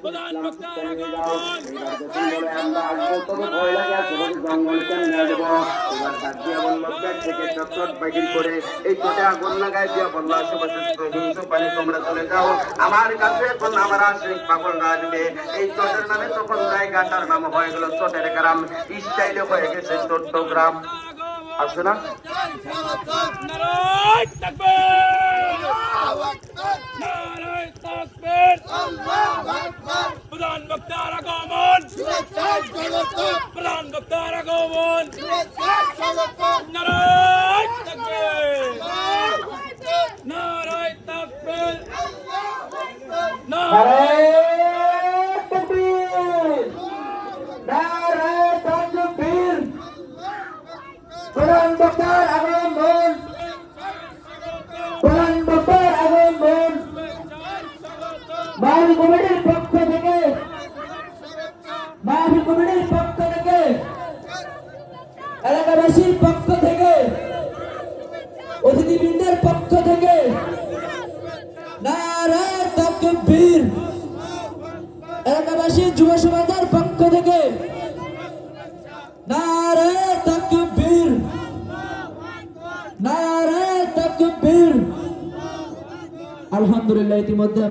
প্রধান বক্তার আগমন আমরা আসবো, তবে ভয় লাগে আসলে জঙ্গল কেমনে দেব। এবার ডাক দিয়ে বলল পেট থেকে চট বাহির করে এই চোটে আগুন লাগাই দিয়ে বলল আশেপাশে হিংস পানি তোমরা চলে যাও, আমার কাছে এখন আমার আশিক পাগলরা আসবে। এই চটের নামে তখন জায়গাটার নাম হয়ে গেল চটের গ্রাম, স্টাইলে হয়ে গেছে চট্টগ্রাম। আসছে না প্রধান বক্তার আগমন, প্রধান বক্তার আগমন, নারায় তাকবীর, নারায় তাকবীর, নারায় তাকবীর, নারায় তাকবীর। প্রধান বক্তার আগমন, প্রধান বক্তার আগমন। মাহফিল কমিটির পক্ষ থেকে, মাহফিল কমিটির পক্ষ থেকে, এলাকাবাসীর পক্ষ থেকে, অতিথিবৃন্দের পক্ষ থেকে নারায়ে তাকবীর, এলাকাবাসী যুব সমাজের পক্ষ থেকে নারায়ে তাকবীর, নারায়ে তাকবীর। আলহামদুলিল্লাহ ইতিমধ্যে